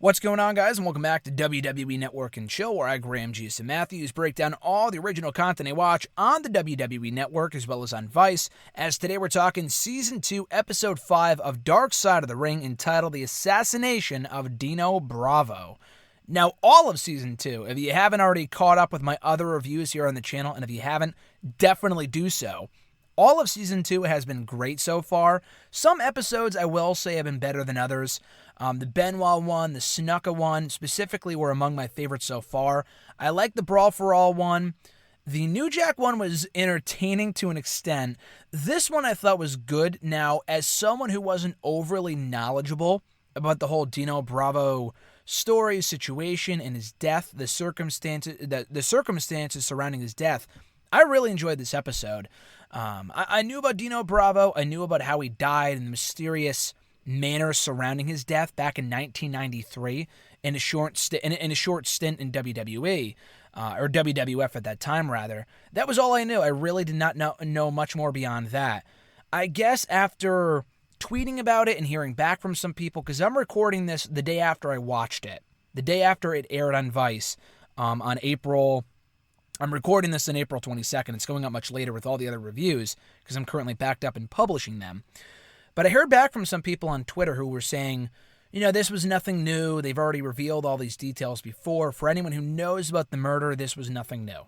What's going on, guys, and welcome back to WWE Network and Chill, where I, Graham G.S. Matthews, break down all the original content I watch on the WWE Network as well as on Vice, as today we're talking Season 2, Episode 5 of Dark Side of the Ring, entitled The Assassination of Dino Bravo. Now, all of Season 2, if you haven't already caught up with my other reviews here on the channel, and if you haven't, definitely do so. All of Season 2 has been great so far. Some episodes, I will say, have been better than others. The Benoit one, the Snuka one, specifically were among my favorites so far. I like the Brawl for All one. The New Jack one was entertaining to an extent. This one I thought was good. Now, as someone who wasn't overly knowledgeable about the whole Dino Bravo story, situation, and his death, the circumstances surrounding his death, I really enjoyed this episode. I knew about Dino Bravo. I knew about how he died and the mysterious manner surrounding his death back in 1993 in a short stint in WWE, or WWF at that time, rather. That was all I knew. I really did not know much more beyond that. I guess after tweeting about it and hearing back from some people, because I'm recording this the day after I watched it, the day after it aired on Vice, I'm recording this on April 22nd. It's going up much later with all the other reviews because I'm currently backed up in publishing them. But I heard back from some people on Twitter who were saying, this was nothing new. They've already revealed all these details before. For anyone who knows about the murder, this was nothing new.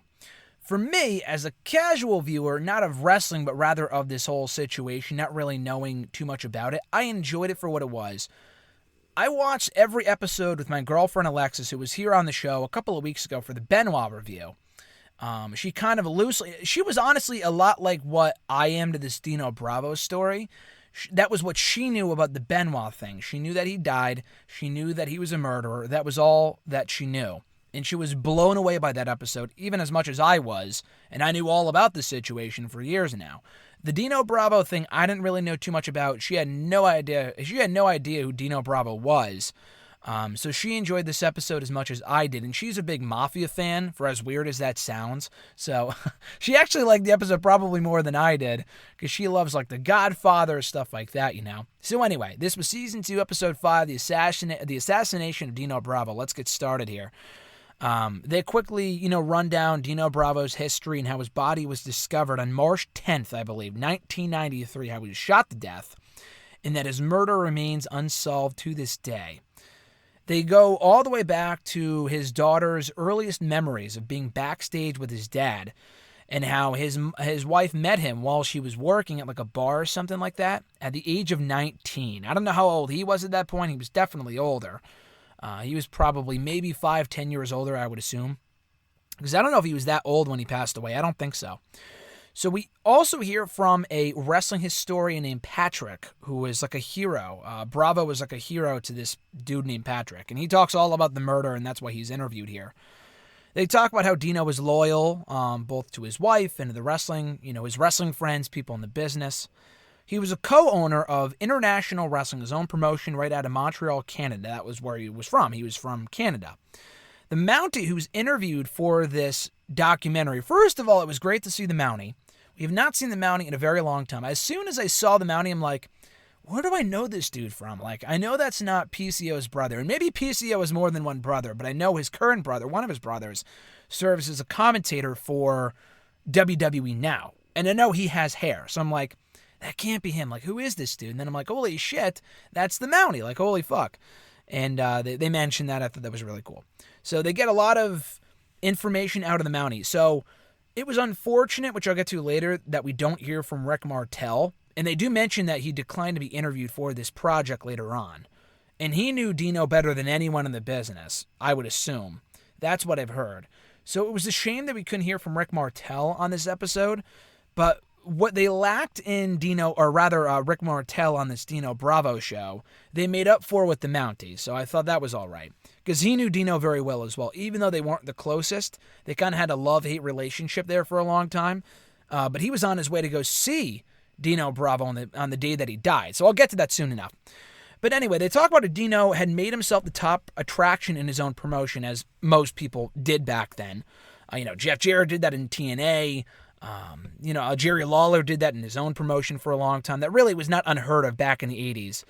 For me, as a casual viewer, not of wrestling, but rather of this whole situation, not really knowing too much about it, I enjoyed it for what it was. I watched every episode with my girlfriend Alexis, who was here on the show a couple of weeks ago for the Benoit review. She was honestly a lot like what I am to this Dino Bravo story. That was what she knew about the Benoit thing. She knew that he died. She knew that he was a murderer. That was all that she knew. And she was blown away by that episode, even as much as I was. And I knew all about the situation for years now. The Dino Bravo thing, I didn't really know too much about. She had no idea who Dino Bravo was. So she enjoyed this episode as much as I did, and she's a big Mafia fan, for as weird as that sounds. So she actually liked the episode probably more than I did, because she loves like The Godfather, stuff like that, So anyway, this was Season 2, Episode 5, the Assassination of Dino Bravo. Let's get started here. They quickly, run down Dino Bravo's history and how his body was discovered on March 10th, I believe, 1993, how he was shot to death, and that his murder remains unsolved to this day. They go all the way back to his daughter's earliest memories of being backstage with his dad and how his wife met him while she was working at like a bar or something like that at the age of 19. I don't know how old he was at that point. He was definitely older. He was probably maybe 5-10 years older, I would assume. Because I don't know if he was that old when he passed away. I don't think so. So we also hear from a wrestling historian named Patrick, who was like a hero. Bravo was like a hero to this dude named Patrick. And he talks all about the murder, and that's why he's interviewed here. They talk about how Dino was loyal, both to his wife and to the wrestling, his wrestling friends, people in the business. He was a co-owner of International Wrestling, his own promotion right out of Montreal, Canada. That was where he was from. He was from Canada. The Mountie who was interviewed for this documentary, first of all, it was great to see the Mountie. We have not seen the Mountie in a very long time. As soon as I saw the Mountie, I'm like, where do I know this dude from? Like, I know that's not PCO's brother. And maybe PCO has more than one brother, but I know his current brother, one of his brothers, serves as a commentator for WWE Now. And I know he has hair. So I'm like, that can't be him. Like, who is this dude? And then I'm like, holy shit, that's the Mountie. Like, holy fuck. And they mentioned that. I thought that was really cool. So they get a lot of information out of the Mountie. So it was unfortunate, which I'll get to later, that we don't hear from Rick Martel. And they do mention that he declined to be interviewed for this project later on. And he knew Dino better than anyone in the business, I would assume. That's what I've heard. So it was a shame that we couldn't hear from Rick Martel on this episode. But what they lacked in Rick Martel on this Dino Bravo show, they made up for with the Mountie. So I thought that was all right. Because he knew Dino very well as well. Even though they weren't the closest, they kind of had a love-hate relationship there for a long time. But he was on his way to go see Dino Bravo on the day that he died. So I'll get to that soon enough. But anyway, they talk about how Dino had made himself the top attraction in his own promotion, as most people did back then. Jeff Jarrett did that in TNA. Jerry Lawler did that in his own promotion for a long time. That really was not unheard of back in the 80s.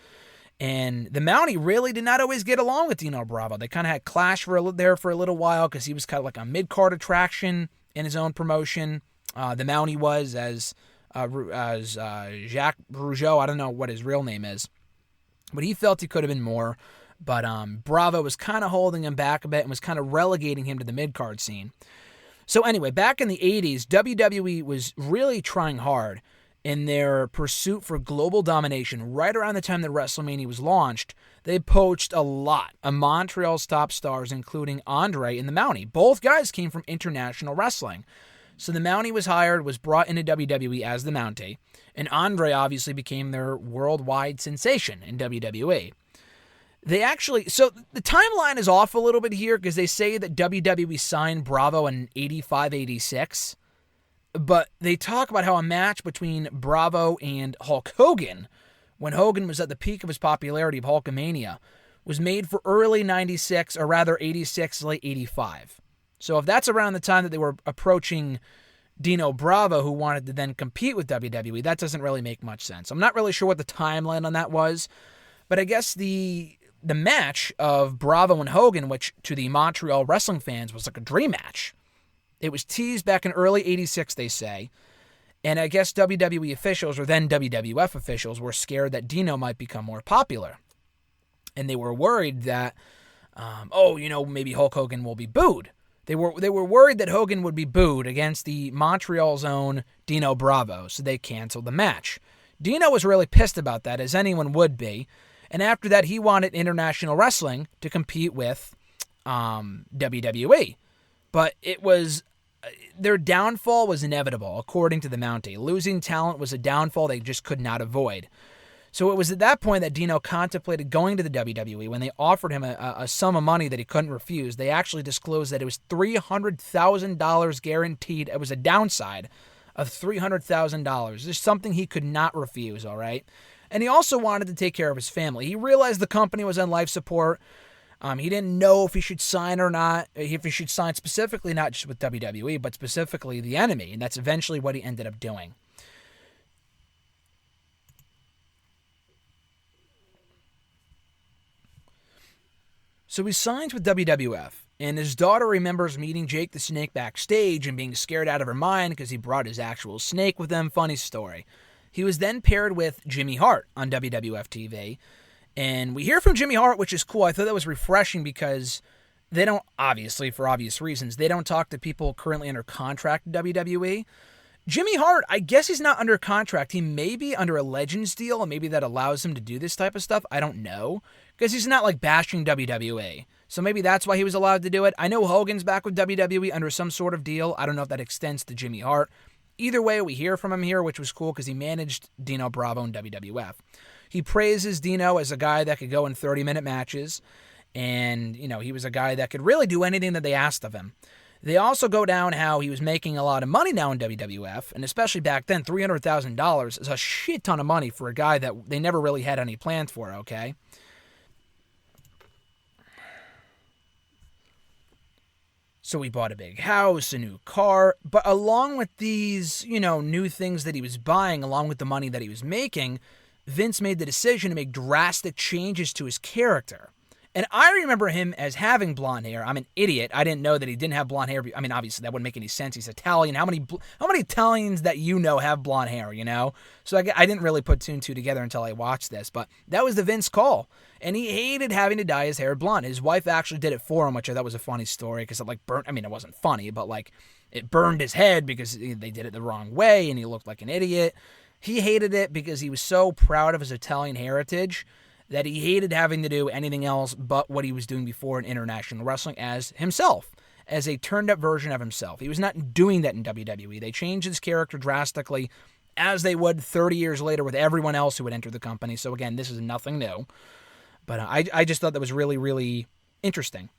And the Mountie really did not always get along with Dino Bravo. They kind of had clash there for a little while because he was kind of like a mid-card attraction in his own promotion. The Mountie was as Jacques Rougeau. I don't know what his real name is, but he felt he could have been more. But Bravo was kind of holding him back a bit and was kind of relegating him to the mid-card scene. So anyway, back in the 80s, WWE was really trying hard in their pursuit for global domination. Right around the time that WrestleMania was launched, they poached a lot of Montreal's top stars, including Andre and the Mountie. Both guys came from international wrestling. So the Mountie was hired, was brought into WWE as the Mountie, and Andre obviously became their worldwide sensation in WWE. So the timeline is off a little bit here because they say that WWE signed Bravo in 85-86. But they talk about how a match between Bravo and Hulk Hogan, when Hogan was at the peak of his popularity of Hulkamania, was made for early 96, or rather 86, late 85. So if that's around the time that they were approaching Dino Bravo, who wanted to then compete with WWE, that doesn't really make much sense. I'm not really sure what the timeline on that was, but I guess the match of Bravo and Hogan, which to the Montreal wrestling fans was like a dream match. It was teased back in early 86, they say, and I guess WWE officials, or then WWF officials, were scared that Dino might become more popular. And they were worried that, maybe Hulk Hogan will be booed. They were worried that Hogan would be booed against the Montreal's own Dino Bravo, so they canceled the match. Dino was really pissed about that, as anyone would be, and after that he wanted international wrestling to compete with WWE. But their downfall was inevitable, according to the Mountie. Losing talent was a downfall they just could not avoid. So it was at that point that Dino contemplated going to the WWE. When they offered him a sum of money that he couldn't refuse, they actually disclosed that it was $300,000 guaranteed. It was a downside of $300,000. There's something he could not refuse, all right? And he also wanted to take care of his family. He realized the company was on life support. He didn't know if he should sign or not, if he should sign specifically not just with WWE, but specifically the Enemy, and that's eventually what he ended up doing. So he signs with WWF, and his daughter remembers meeting Jake the Snake backstage and being scared out of her mind because he brought his actual snake with him. Funny story. He was then paired with Jimmy Hart on WWF TV, and we hear from Jimmy Hart, which is cool. I thought that was refreshing because they don't, obviously, for obvious reasons, they don't talk to people currently under contract at WWE. Jimmy Hart, I guess he's not under contract. He may be under a Legends deal, and maybe that allows him to do this type of stuff. I don't know, because he's not like bashing WWE. So maybe that's why he was allowed to do it. I know Hogan's back with WWE under some sort of deal. I don't know if that extends to Jimmy Hart. Either way, we hear from him here, which was cool because he managed Dino Bravo in WWF. He praises Dino as a guy that could go in 30-minute matches, and, he was a guy that could really do anything that they asked of him. They also go down how he was making a lot of money now in WWF, and especially back then, $300,000 is a shit ton of money for a guy that they never really had any plans for, okay? So he bought a big house, a new car, but along with these, new things that he was buying, along with the money that he was making, Vince made the decision to make drastic changes to his character. And I remember him as having blonde hair. I'm an idiot. I didn't know that he didn't have blonde hair. I mean, obviously, that wouldn't make any sense. He's Italian. How many Italians that have blonde hair, So I didn't really put two and two together until I watched this. But that was the Vince call. And he hated having to dye his hair blonde. His wife actually did it for him, which I thought was a funny story because it, burnt. I mean, it wasn't funny, but, it burned his head because they did it the wrong way and he looked like an idiot. He hated it because he was so proud of his Italian heritage that he hated having to do anything else but what he was doing before in international wrestling as himself, as a turned-up version of himself. He was not doing that in WWE. They changed his character drastically, as they would 30 years later with everyone else who would enter the company. So again, this is nothing new. But I just thought that was really, really interesting.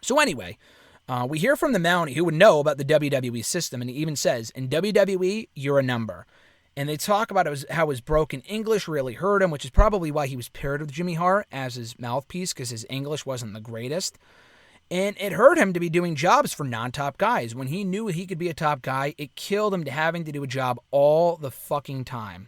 So anyway, we hear from the Mountie, who would know about the WWE system, and he even says, in WWE, you're a number. And they talk about how his broken English really hurt him, which is probably why he was paired with Jimmy Hart as his mouthpiece, because his English wasn't the greatest. And it hurt him to be doing jobs for non-top guys. When he knew he could be a top guy, it killed him to having to do a job all the fucking time.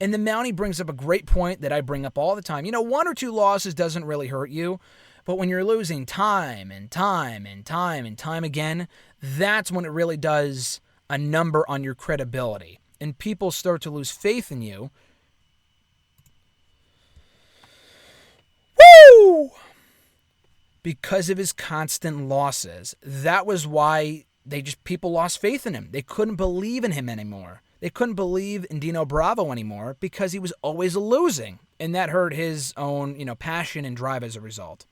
And the Mountie brings up a great point that I bring up all the time. 1 or 2 losses doesn't really hurt you, but when you're losing time and time and time and time again, that's when it really does a number on your credibility. And people start to lose faith in you. Woo! Because of his constant losses. That was why people lost faith in him. They couldn't believe in him anymore. They couldn't believe in Dino Bravo anymore because he was always losing. And that hurt his own, passion and drive as a result.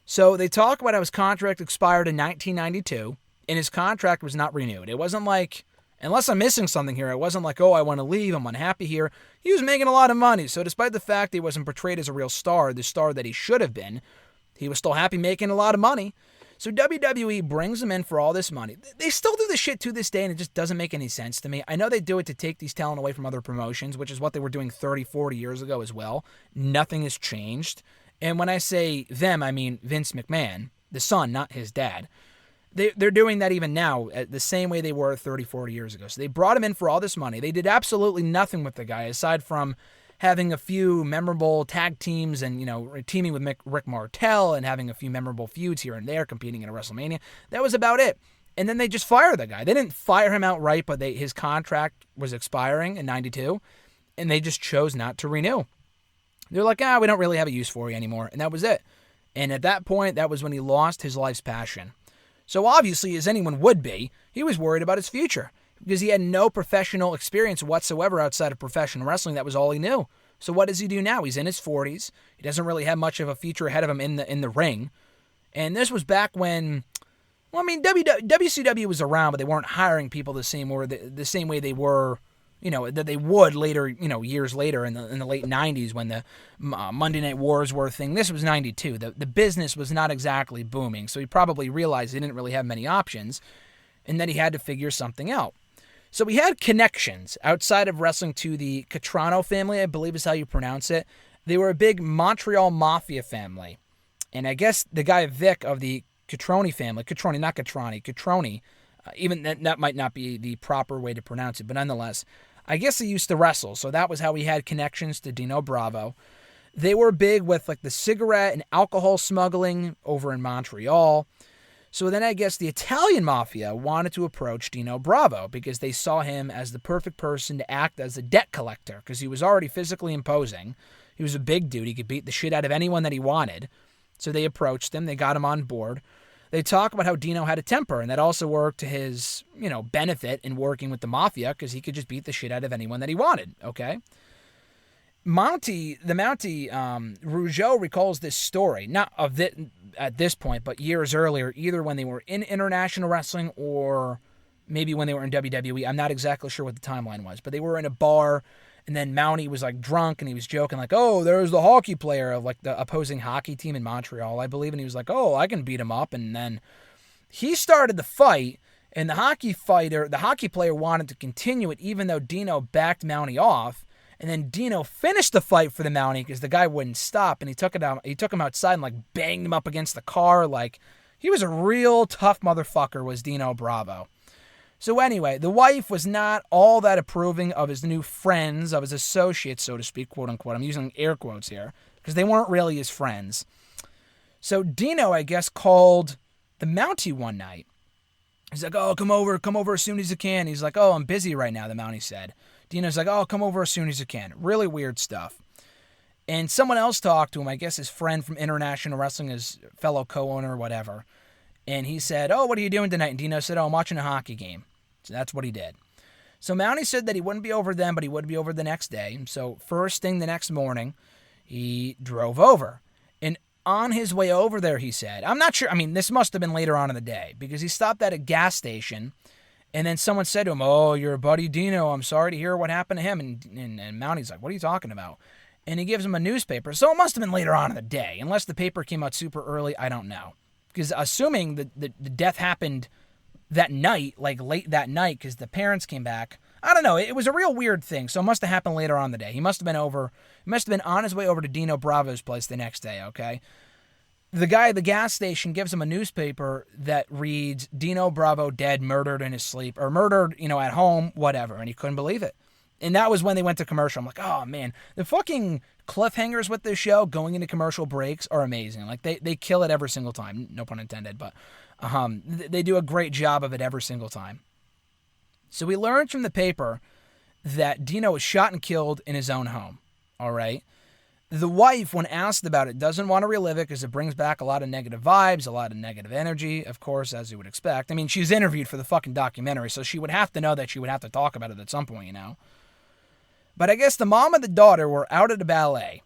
So they talk about how his contract expired in 1992, and his contract was not renewed. It wasn't like, unless I'm missing something here, it wasn't like, I want to leave, I'm unhappy here. He was making a lot of money. So despite the fact he wasn't portrayed as a real star, the star that he should have been, he was still happy making a lot of money. So WWE brings him in for all this money. They still do this shit to this day, and it just doesn't make any sense to me. I know they do it to take these talent away from other promotions, which is what they were doing 30, 40 years ago as well. Nothing has changed. And when I say them, I mean Vince McMahon, the son, not his dad. They're doing that even now, the same way they were 30, 40 years ago. So they brought him in for all this money. They did absolutely nothing with the guy, aside from having a few memorable tag teams and, teaming with Rick Martel and having a few memorable feuds here and there, competing in a WrestleMania. That was about it. And then they just fired the guy. They didn't fire him outright, but his contract was expiring in 92, and they just chose not to renew. They're like, we don't really have a use for you anymore. And that was it. And at that point, that was when he lost his life's passion. So obviously, as anyone would be, he was worried about his future because he had no professional experience whatsoever outside of professional wrestling. That was all he knew. So what does he do now? He's in his 40s. He doesn't really have much of a future ahead of him in the ring. And this was back when, WCW was around, but they weren't hiring people the same way they were, that they would later, years later in the late 90s when the Monday Night Wars were a thing. This was 92. The business was not exactly booming, so he probably realized he didn't really have many options, and then he had to figure something out. So he had connections outside of wrestling to the Catrano family, I believe is how you pronounce it. They were a big Montreal Mafia family. And I guess the guy Vic of the Catroni family, Catroni, not Catroni, Catroni, even that might not be the proper way to pronounce it, but nonetheless, I guess he used to wrestle, so that was how he had connections to Dino Bravo. They were big with the cigarette and alcohol smuggling over in Montreal. So then I guess the Italian Mafia wanted to approach Dino Bravo because they saw him as the perfect person to act as a debt collector because he was already physically imposing. He was a big dude. He could beat the shit out of anyone that he wanted. So they approached him. They got him on board. They talk about how Dino had a temper, and that also worked to his, benefit in working with the Mafia because he could just beat the shit out of anyone that he wanted, okay? The Mountie, Rougeau recalls this story, not of it at this point, but years earlier, either when they were in international wrestling or maybe when they were in WWE. I'm not exactly sure what the timeline was, but they were in a bar, and then Mountie was drunk, and he was joking there's the hockey player of the opposing hockey team in Montreal, I believe, and he was like, I can beat him up, and then he started the fight, and the hockey player wanted to continue it, even though Dino backed Mountie off. And then Dino finished the fight for the Mountie because the guy wouldn't stop, and he took him outside and banged him up against the car. He was a real tough motherfucker, was Dino Bravo. So anyway, the wife was not all that approving of his new friends, of his associates, so to speak, quote unquote. I'm using air quotes here because they weren't really his friends. So Dino, I guess, called the Mountie one night. He's like, come over as soon as you can. He's like, I'm busy right now, the Mountie said. Dino's like, come over as soon as you can. Really weird stuff. And someone else talked to him, I guess his friend from International Wrestling, his fellow co-owner or whatever. And he said, what are you doing tonight? And Dino said, I'm watching a hockey game. So that's what he did. So Mountie said that he wouldn't be over then, but he would be over the next day. So first thing the next morning, he drove over. And on his way over there, he said, I'm not sure, this must have been later on in the day, because he stopped at a gas station. And then someone said to him, your buddy Dino, I'm sorry to hear what happened to him. And Mountie's like, what are you talking about? And he gives him a newspaper. So it must have been later on in the day. Unless the paper came out super early, I don't know. Because assuming that the death happened that night, late that night, because the parents came back, I don't know. It was a real weird thing. So it must have happened later on in the day. He must have been on his way over to Dino Bravo's place the next day, okay? The guy at the gas station gives him a newspaper that reads, Dino Bravo dead, murdered in his sleep, or murdered, at home, whatever, and he couldn't believe it. And that was when they went to commercial. I'm like, oh, man. The fucking cliffhangers with this show going into commercial breaks are amazing. Like, they kill it every single time. No pun intended, but they do a great job of it every single time. So we learned from the paper that Dino was shot and killed in his own home. All right? The wife, when asked about it, doesn't want to relive it because it brings back a lot of negative vibes, a lot of negative energy, of course, as you would expect. I mean, she's interviewed for the fucking documentary, so she would have to know that she would have to talk about it at some point, you know? But I guess the mom and the daughter were out at a ballet,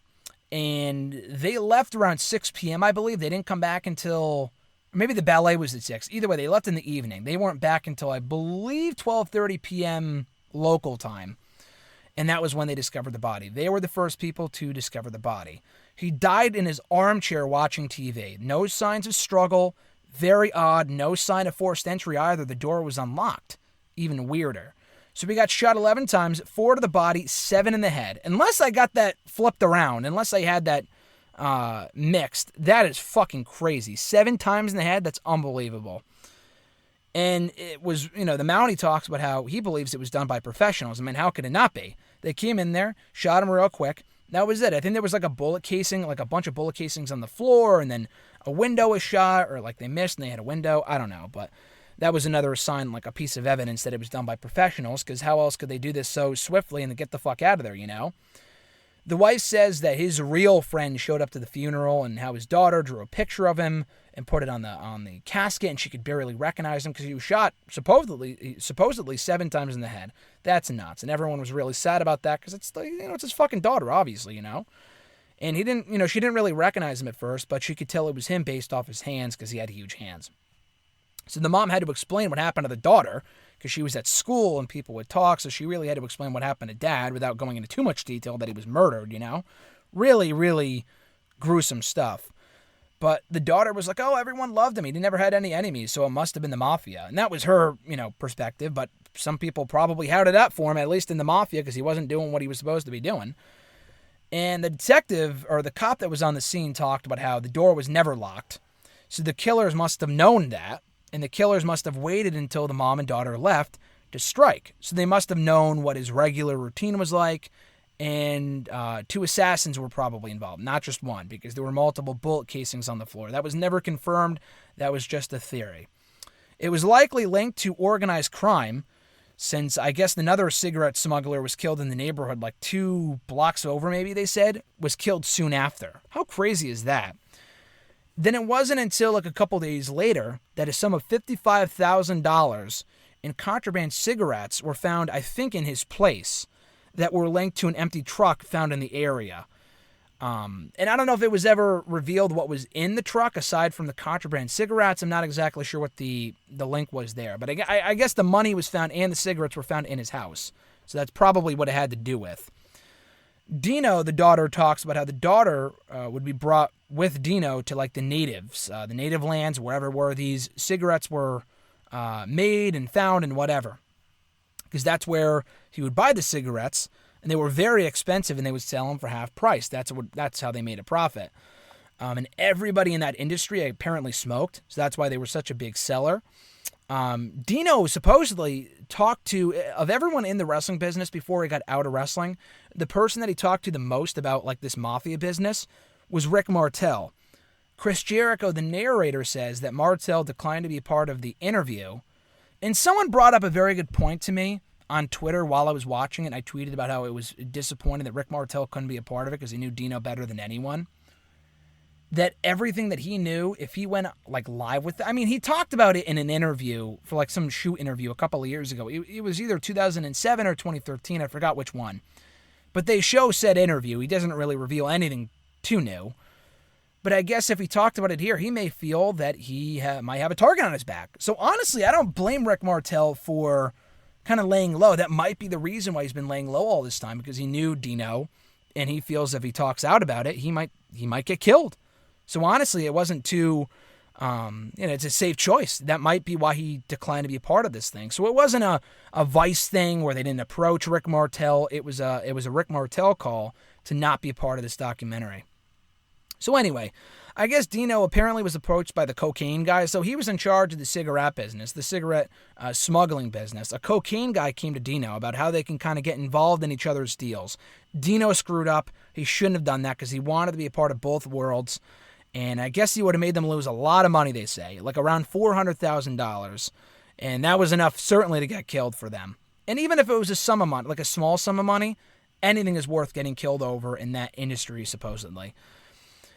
and they left around 6 p.m., I believe. They didn't come back until, maybe the ballet was at 6. Either way, they left in the evening. They weren't back until, I believe, 12:30 p.m. local time. And that was when they discovered the body. They were the first people to discover the body. He died in his armchair watching TV. No signs of struggle. Very odd. No sign of forced entry either. The door was unlocked. Even weirder. So we got shot 11 times, 4 to the body, 7 in the head. Unless I got that flipped around, unless I had that mixed, that is fucking crazy. 7 times in the head, that's unbelievable. And it was, the Mountie talks about how he believes it was done by professionals. I mean, how could it not be? They came in there, shot him real quick. That was it. I think there was like a bullet casing, like a bunch of bullet casings on the floor, and then a window was shot, or like they missed and they had a window. I don't know, but that was another sign, like a piece of evidence that it was done by professionals, because how else could they do this so swiftly and then get the fuck out of there, The wife says that his real friend showed up to the funeral and how his daughter drew a picture of him and put it on the casket, and she could barely recognize him because he was shot supposedly 7 times in the head. That's nuts, and everyone was really sad about that because it's it's his fucking daughter, obviously, And he didn't, she didn't really recognize him at first, but she could tell it was him based off his hands because he had huge hands. So the mom had to explain what happened to the daughter because she was at school and people would talk, so she really had to explain what happened to dad without going into too much detail that he was murdered, Really, really gruesome stuff. But the daughter was like, oh, everyone loved him. He never had any enemies, so it must have been the mafia. And that was her, perspective, but some people probably had it up for him, at least in the mafia, because he wasn't doing what he was supposed to be doing. And the detective, or the cop that was on the scene, talked about how the door was never locked. So the killers must have known that, and the killers must have waited until the mom and daughter left to strike. So they must have known what his regular routine was like, and 2 assassins were probably involved, not just one, because there were multiple bullet casings on the floor. That was never confirmed. That was just a theory. It was likely linked to organized crime, since I guess another cigarette smuggler was killed in the neighborhood, like 2 blocks over, maybe they said, was killed soon after. How crazy is that? Then it wasn't until like a couple days later that a sum of $55,000 in contraband cigarettes were found, I think, in his place, that were linked to an empty truck found in the area. And I don't know if it was ever revealed what was in the truck aside from the contraband cigarettes. I'm not exactly sure what the link was there. But I guess the money was found and the cigarettes were found in his house. So that's probably what it had to do with. Dino, the daughter, talks about how the daughter would be brought with Dino to like the natives, the native lands, wherever where these cigarettes were made and found and whatever. Because that's where he would buy the cigarettes, and they were very expensive, and they would sell them for half price. That's how they made a profit. And everybody in that industry apparently smoked, so that's why they were such a big seller. Dino supposedly talked to, of everyone in the wrestling business before he got out of wrestling, the person that he talked to the most about like this mafia business was Rick Martel. Chris Jericho, the narrator, says that Martel declined to be part of the interview. And someone brought up a very good point to me on Twitter while I was watching it. I tweeted about how it was disappointing that Rick Martel couldn't be a part of it because he knew Dino better than anyone. That everything that he knew, if he went like live with it, I mean, he talked about it in an interview for like some shoot interview a couple of years ago. It was either 2007 or 2013. I forgot which one. But they show said interview. He doesn't really reveal anything too new. But I guess if he talked about it here, he may feel that he might have a target on his back. So honestly, I don't blame Rick Martel for kind of laying low. That might be the reason why he's been laying low all this time, because he knew Dino, and he feels if he talks out about it, he might get killed. So honestly, it wasn't too, it's a safe choice. That might be why he declined to be a part of this thing. So it wasn't a Vice thing where they didn't approach Rick Martel. It was a Rick Martel call to not be a part of this documentary. So anyway, I guess Dino apparently was approached by the cocaine guy. So he was in charge of the cigarette business, the cigarette smuggling business. A cocaine guy came to Dino about how they can kind of get involved in each other's deals. Dino screwed up. He shouldn't have done that because he wanted to be a part of both worlds. And I guess he would have made them lose a lot of money, they say, like around $400,000. And that was enough, certainly, to get killed for them. And even if it was a sum of money, like a small sum of money, anything is worth getting killed over in that industry, supposedly.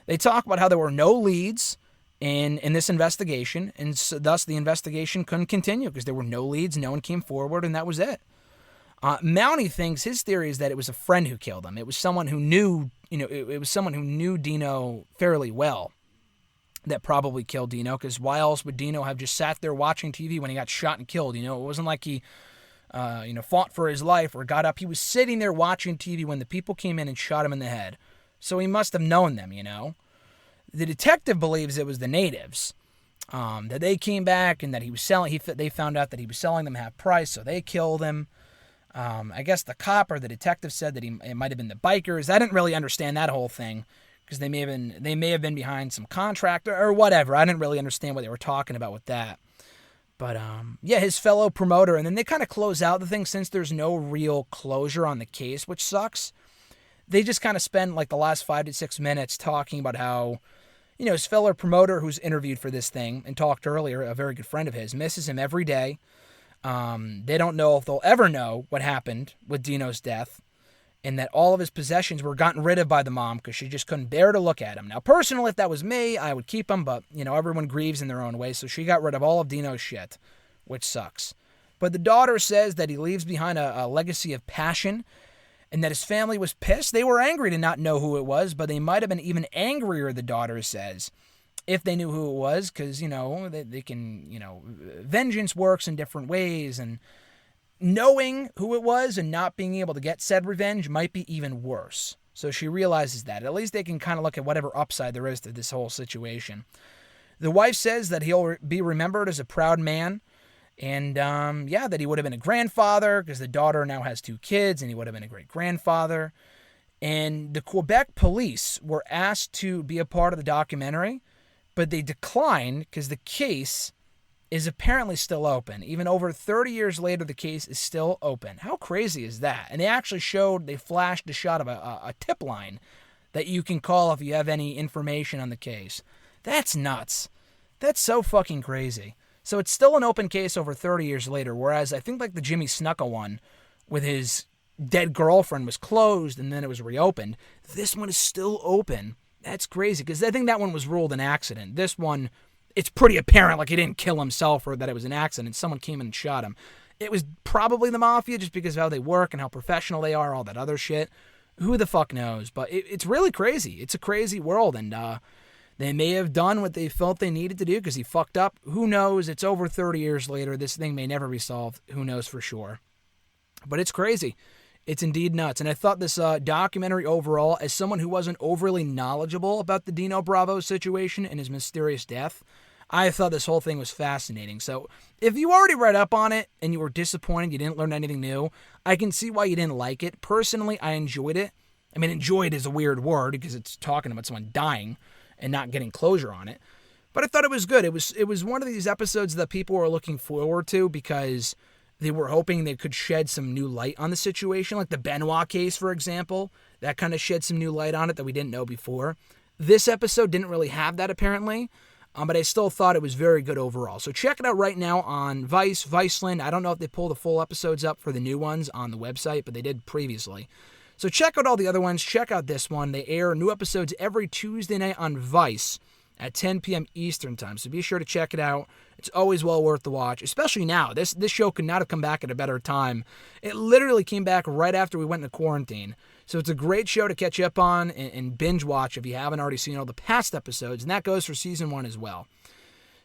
They talk about how there were no leads in this investigation, and so thus the investigation couldn't continue because there were no leads, no one came forward, and that was it. Mountie thinks his theory is that it was a friend who killed him. It was someone who knew, it was someone who knew Dino fairly well that probably killed Dino, because why else would Dino have just sat there watching TV when he got shot and killed? It wasn't like he, fought for his life or got up. He was sitting there watching TV when the people came in and shot him in the head. So he must have known them, The detective believes it was the natives, that they came back and that he was selling. They found out that he was selling them half price, so they killed him. I guess the cop or the detective said that it might have been the bikers. I didn't really understand that whole thing because they may have been behind some contract or whatever. I didn't really understand what they were talking about with that. But his fellow promoter, and then they kind of close out the thing since there's no real closure on the case, which sucks. They just kind of spend like the last 5 to 6 minutes talking about how, his fellow promoter who's interviewed for this thing and talked earlier, a very good friend of his, misses him every day. They don't know if they'll ever know what happened with Dino's death, and that all of his possessions were gotten rid of by the mom because she just couldn't bear to look at him. Now, personally, if that was me, I would keep him, but, everyone grieves in their own way, so she got rid of all of Dino's shit, which sucks. But the daughter says that he leaves behind a legacy of passion, and that his family was pissed. They were angry to not know who it was, but they might have been even angrier, the daughter says, if they knew who it was, because, they can, vengeance works in different ways, and knowing who it was and not being able to get said revenge might be even worse. So she realizes that. At least they can kind of look at whatever upside there is to this whole situation. The wife says that he'll be remembered as a proud man, and, that he would have been a grandfather because the daughter now has 2 kids, and he would have been a great-grandfather. And the Quebec police were asked to be a part of the documentary, but they declined because the case is apparently still open. Even over 30 years later, the case is still open. How crazy is that? And they flashed a shot of a tip line that you can call if you have any information on the case. That's nuts. That's so fucking crazy. So it's still an open case over 30 years later, whereas I think like the Jimmy Snuka one with his dead girlfriend was closed and then it was reopened. This one is still open. That's crazy because I think that one was ruled an accident. This one, it's pretty apparent like he didn't kill himself or that it was an accident. Someone came in and shot him. It was probably the mafia just because of how they work and how professional they are, all that other shit. Who the fuck knows? But it's really crazy. It's a crazy world, and they may have done what they felt they needed to do because he fucked up. Who knows? It's over 30 years later. This thing may never be solved. Who knows for sure? But it's crazy. It's indeed nuts. And I thought this documentary overall, as someone who wasn't overly knowledgeable about the Dino Bravo situation and his mysterious death, I thought this whole thing was fascinating. So if you already read up on it and you were disappointed, you didn't learn anything new, I can see why you didn't like it. Personally, I enjoyed it. I mean, enjoyed is a weird word because it's talking about someone dying and not getting closure on it. But I thought it was good. It was one of these episodes that people were looking forward to because they were hoping they could shed some new light on the situation. Like the Benoit case, for example. That kind of shed some new light on it that we didn't know before. This episode didn't really have that, apparently. But I still thought it was very good overall. So check it out right now on Viceland. I don't know if they pull the full episodes up for the new ones on the website, but they did previously. So check out all the other ones. Check out this one. They air new episodes every Tuesday night on Vice at 10 p.m. Eastern time. So be sure to check it out. It's always well worth the watch, especially now. This show could not have come back at a better time. It literally came back right after we went into quarantine. So it's a great show to catch up on and binge watch if you haven't already seen all the past episodes, and that goes for season 1 as well.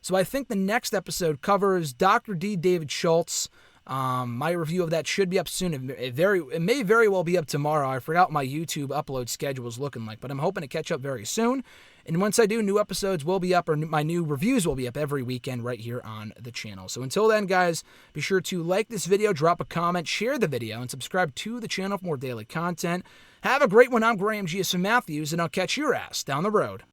So I think the next episode covers Dr. D. David Schultz. My review of that should be up soon. It may very well be up tomorrow. I forgot what my YouTube upload schedule is looking like, but I'm hoping to catch up very soon. And once I do, new episodes will be up, or my new reviews will be up every weekend right here on the channel. So until then, guys, be sure to like this video, drop a comment, share the video, and subscribe to the channel for more daily content. Have a great one. I'm Graham G.S. Matthews, and I'll catch your ass down the road.